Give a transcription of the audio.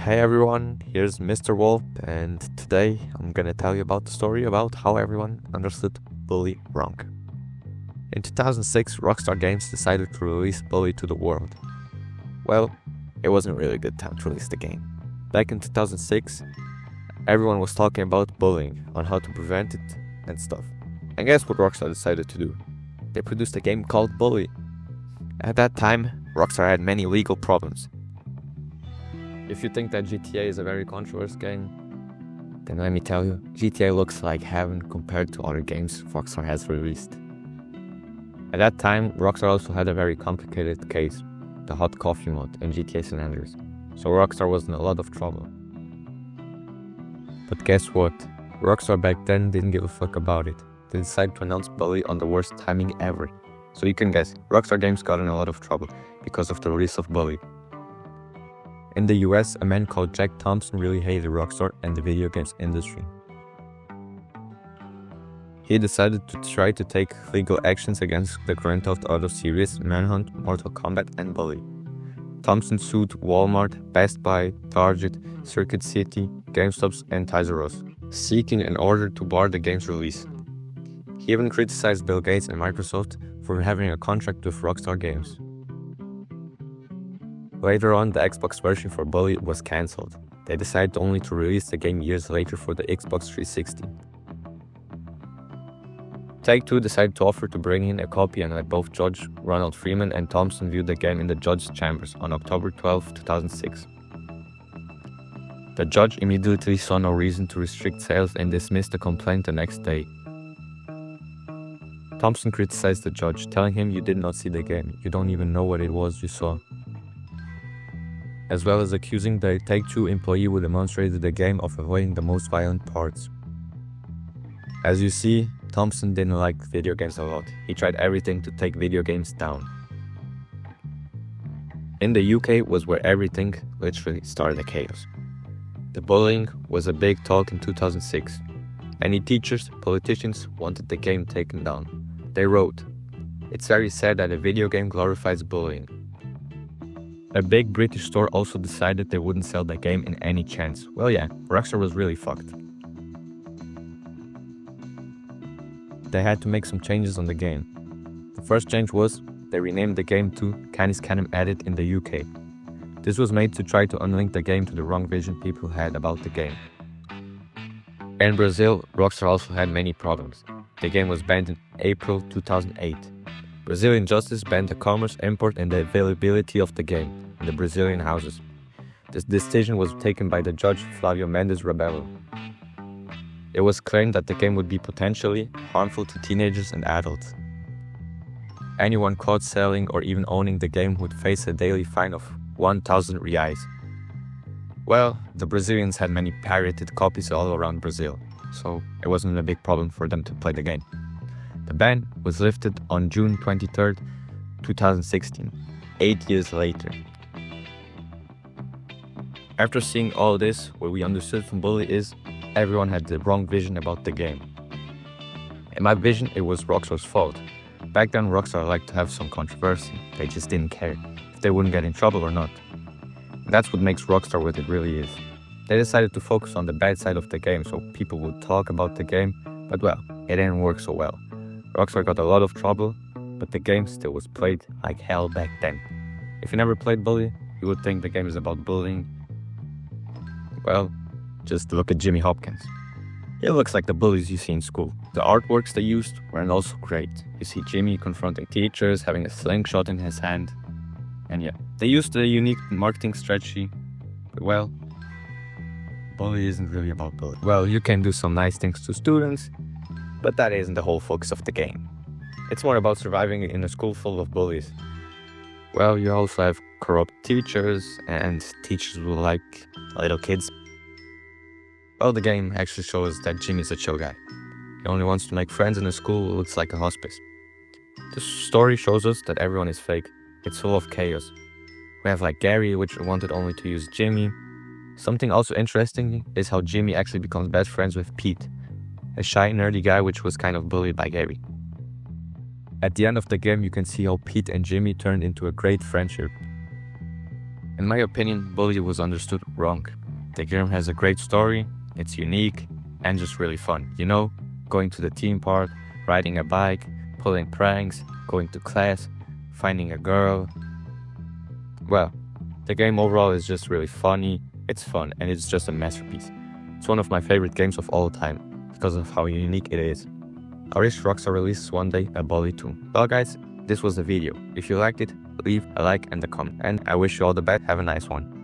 Hey everyone, here's Mr. Wolf, and today I'm gonna tell you about the story about how everyone understood Bully wrong. In 2006, Rockstar Games decided to release Bully to the world. Well, it wasn't really a good time to release the game. Back in 2006, everyone was talking about bullying, on how to prevent it, and stuff. And guess what Rockstar decided to do? They produced a game called Bully. At that time, Rockstar had many legal problems. If you think that GTA is a very controversial game, then let me tell you, GTA looks like heaven compared to other games Rockstar has released. At that time, Rockstar also had a very complicated case, the hot coffee mod in GTA San Andreas, so Rockstar was in a lot of trouble. But guess what? Rockstar back then didn't give a fuck about it. They decided to announce Bully on the worst timing ever. So you can guess, Rockstar Games got in a lot of trouble because of the release of Bully. In the US, a man called Jack Thompson really hated Rockstar and the video games industry. He decided to try to take legal actions against the Grand Theft Auto series, Manhunt, Mortal Kombat, and Bully. Thompson sued Walmart, Best Buy, Target, Circuit City, GameStop, and Toys R Us, seeking an order to bar the game's release. He even criticized Bill Gates and Microsoft for having a contract with Rockstar Games. Later on, the Xbox version for Bully was cancelled. They decided only to release the game years later for the Xbox 360. Take-Two decided to offer to bring in a copy and let both Judge Ronald Freeman and Thompson view the game in the judge's chambers on October 12, 2006. The judge immediately saw no reason to restrict sales and dismissed the complaint the next day. Thompson criticized the judge, telling him, "You did not see the game, you don't even know what it was you saw," as well as accusing the Take-Two employee who demonstrated the game of avoiding the most violent parts. As you see, Thompson didn't like video games a lot. He tried everything to take video games down. In the UK was where everything literally started the chaos. The bullying was a big talk in 2006. Many teachers, politicians wanted the game taken down. They wrote, "It's very sad that a video game glorifies bullying." A big British store also decided they wouldn't sell the game in any chance. Well, yeah, Rockstar was really fucked. They had to make some changes on the game. The first change was they renamed the game to Canis Canem Edit in the UK. This was made to try to unlink the game to the wrong vision people had about the game. In Brazil, Rockstar also had many problems. The game was banned in April 2008. Brazilian justice banned the commerce, import, and the availability of the game in the Brazilian houses. This decision was taken by the judge Flavio Mendes Rabello. It was claimed that the game would be potentially harmful to teenagers and adults. Anyone caught selling or even owning the game would face a daily fine of 1,000 reais. Well, the Brazilians had many pirated copies all around Brazil, so it wasn't a big problem for them to play the game. The ban was lifted on June 23, 2016, 8 years later. After seeing all this, what we understood from Bully is everyone had the wrong vision about the game. In my vision, it was Rockstar's fault. Back then, Rockstar liked to have some controversy. They just didn't care if they wouldn't get in trouble or not. And that's what makes Rockstar what it really is. They decided to focus on the bad side of the game so people would talk about the game, but well, it didn't work so well. Rockstar got a lot of trouble, but the game still was played like hell back then. If you never played Bully, you would think the game is about bullying. Well, just look at Jimmy Hopkins. He looks like the bullies you see in school. The artworks they used weren't also great. You see Jimmy confronting teachers, having a slingshot in his hand. And yeah, they used a unique marketing strategy. But well, Bully isn't really about bullying. Well, you can do some nice things to students, but that isn't the whole focus of the game. It's more about surviving in a school full of bullies. Well, you also have corrupt teachers, and teachers will like little kids. Well, the game actually shows that Jimmy's a chill guy. He only wants to make friends in a school who looks like a hospice. This story shows us that everyone is fake. It's full of chaos. We have like Gary, which wanted only to use Jimmy. Something also interesting is how Jimmy actually becomes best friends with Pete, a shy, nerdy guy which was kind of bullied by Gary. At the end of the game, you can see how Pete and Jimmy turned into a great friendship. In my opinion, Bully was understood wrong. The game has a great story, it's unique, and just really fun. You know, going to the theme park, riding a bike, pulling pranks, going to class, finding a girl. Well, the game overall is just really funny, it's fun, and it's just a masterpiece. It's one of my favorite games of all time, because of how unique it is. I wish Rockstar releases one day a Bully 2. Well guys, this was the video. If you liked it, leave a like and a comment. And I wish you all the best. Have a nice one.